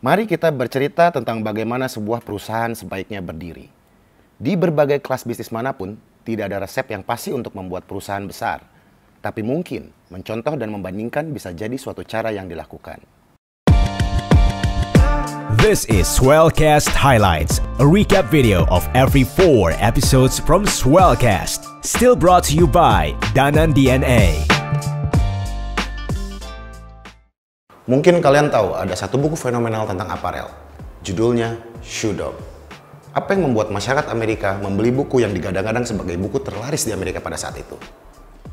Mari kita bercerita tentang bagaimana sebuah perusahaan sebaiknya berdiri. Di berbagai kelas bisnis manapun, tidak ada resep yang pasti untuk membuat perusahaan besar. Tapi mungkin, mencontoh dan membandingkan bisa jadi suatu cara yang dilakukan. This is Swellcast Highlights, a recap video of every 4 episodes from Swellcast. Still brought to you by Danan DNA. Mungkin kalian tahu ada satu buku fenomenal tentang aparel. Judulnya Shoe Dog. Apa yang membuat masyarakat Amerika membeli buku yang digadang-gadang sebagai buku terlaris di Amerika pada saat itu?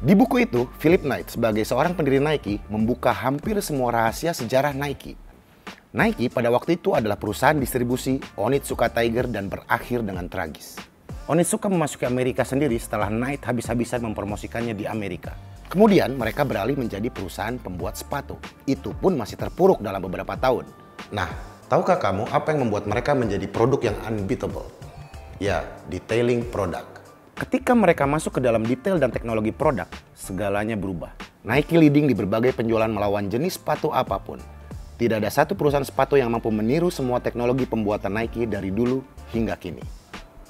Di buku itu, Philip Knight sebagai seorang pendiri Nike membuka hampir semua rahasia sejarah Nike. Nike pada waktu itu adalah perusahaan distribusi Onitsuka Tiger dan berakhir dengan tragis. Onitsuka memasuki Amerika sendiri setelah Knight habis-habisan mempromosikannya di Amerika. Kemudian mereka beralih menjadi perusahaan pembuat sepatu. Itu pun masih terpuruk dalam beberapa tahun. Nah, tahukah kamu apa yang membuat mereka menjadi produk yang unbeatable? Ya, detailing produk. Ketika mereka masuk ke dalam detail dan teknologi produk, segalanya berubah. Nike leading di berbagai penjualan melawan jenis sepatu apapun. Tidak ada satu perusahaan sepatu yang mampu meniru semua teknologi pembuatan Nike dari dulu hingga kini.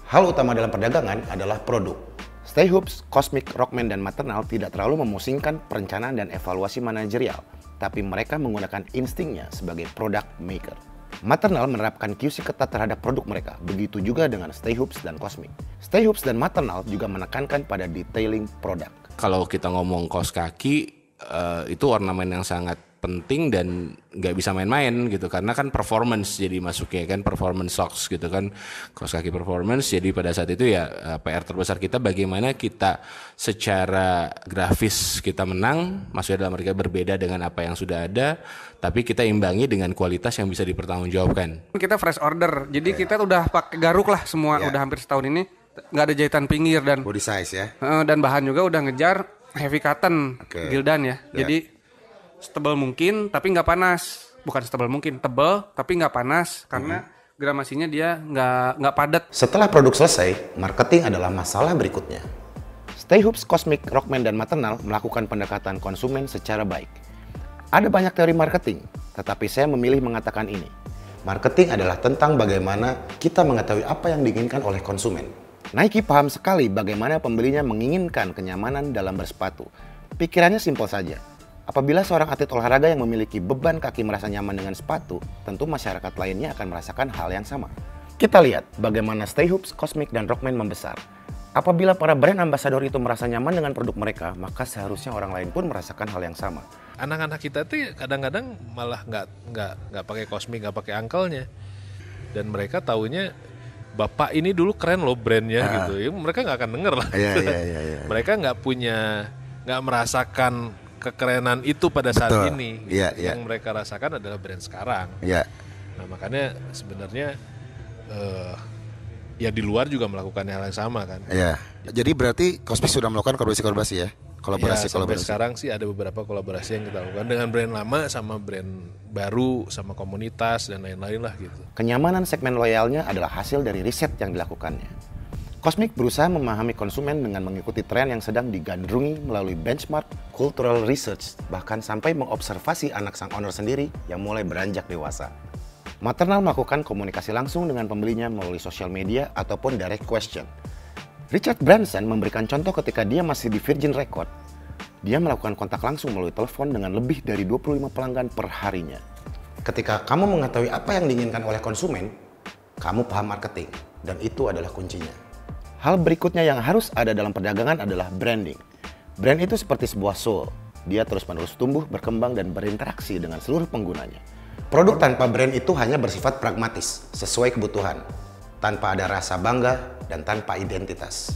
Hal utama dalam perdagangan adalah produk. Stay Hoops, Cosmic, Rockman, dan Maternal tidak terlalu memusingkan perencanaan dan evaluasi manajerial, tapi mereka menggunakan instingnya sebagai product maker. Maternal menerapkan QC ketat terhadap produk mereka, begitu juga dengan Stay Hoops dan Cosmic. Stay Hoops dan Maternal juga menekankan pada detailing produk. Kalau kita ngomong kaos kaki, itu ornamen yang sangat penting dan nggak bisa main-main gitu, karena kan performance jadi masuknya kan, performance socks gitu kan, kaos kaki performance. Jadi pada saat itu ya PR terbesar kita bagaimana kita secara grafis kita menang, maksudnya dalam mereka berbeda dengan apa yang sudah ada, tapi kita imbangi dengan kualitas yang bisa dipertanggungjawabkan. Kita fresh order, jadi kita udah pakai garuk lah semua, udah hampir setahun ini nggak ada jahitan pinggir dan body size ya, dan bahan juga udah ngejar heavy cotton, Gildan ya. Jadi setebal mungkin tapi nggak panas, bukan setebal mungkin, tebal tapi nggak panas karena gramasinya dia nggak padat. Setelah produk selesai, marketing adalah masalah berikutnya. Stay Hoops, Cosmic, Rockman, dan Maternal melakukan pendekatan konsumen secara baik. Ada banyak teori marketing, tetapi saya memilih mengatakan ini. Marketing adalah tentang bagaimana kita mengetahui apa yang diinginkan oleh konsumen. Nike paham sekali bagaimana pembelinya menginginkan kenyamanan dalam bersepatu. Pikirannya simpel saja. Apabila seorang atlet olahraga yang memiliki beban kaki merasa nyaman dengan sepatu, tentu masyarakat lainnya akan merasakan hal yang sama. Kita lihat bagaimana Stay Hoops, Cosmic, dan Rockman membesar. Apabila para brand ambassador itu merasa nyaman dengan produk mereka, maka seharusnya orang lain pun merasakan hal yang sama. Anak-anak kita tuh kadang-kadang malah nggak pakai Cosmic, nggak pakai angkelnya, dan mereka taunya bapak ini dulu keren loh brandnya gitu. Ya, mereka nggak akan denger lah. Mereka nggak merasakan kekerenan itu pada saat ini. Yang mereka rasakan adalah brand sekarang. Nah makanya sebenarnya ya di luar juga melakukan hal yang sama kan. Jadi berarti Cosmic sudah melakukan kolaborasi ya? Kolaborasi. Sekarang sih ada beberapa kolaborasi yang kita lakukan dengan brand lama sama brand baru, sama komunitas dan lain-lain lah gitu. Kenyamanan segmen loyalnya adalah hasil dari riset yang dilakukannya. Cosmic berusaha memahami konsumen dengan mengikuti tren yang sedang digandrungi melalui benchmark, cultural research, bahkan sampai mengobservasi anak sang owner sendiri yang mulai beranjak dewasa. Maternal melakukan komunikasi langsung dengan pembelinya melalui sosial media ataupun direct question. Richard Branson memberikan contoh ketika dia masih di Virgin Record. Dia melakukan kontak langsung melalui telepon dengan lebih dari 25 pelanggan per harinya. Ketika kamu mengetahui apa yang diinginkan oleh konsumen, kamu paham marketing, dan itu adalah kuncinya. Hal berikutnya yang harus ada dalam perdagangan adalah branding. Brand itu seperti sebuah soul. Dia terus-menerus tumbuh, berkembang, dan berinteraksi dengan seluruh penggunanya. Produk tanpa brand itu hanya bersifat pragmatis, sesuai kebutuhan, tanpa ada rasa bangga dan tanpa identitas.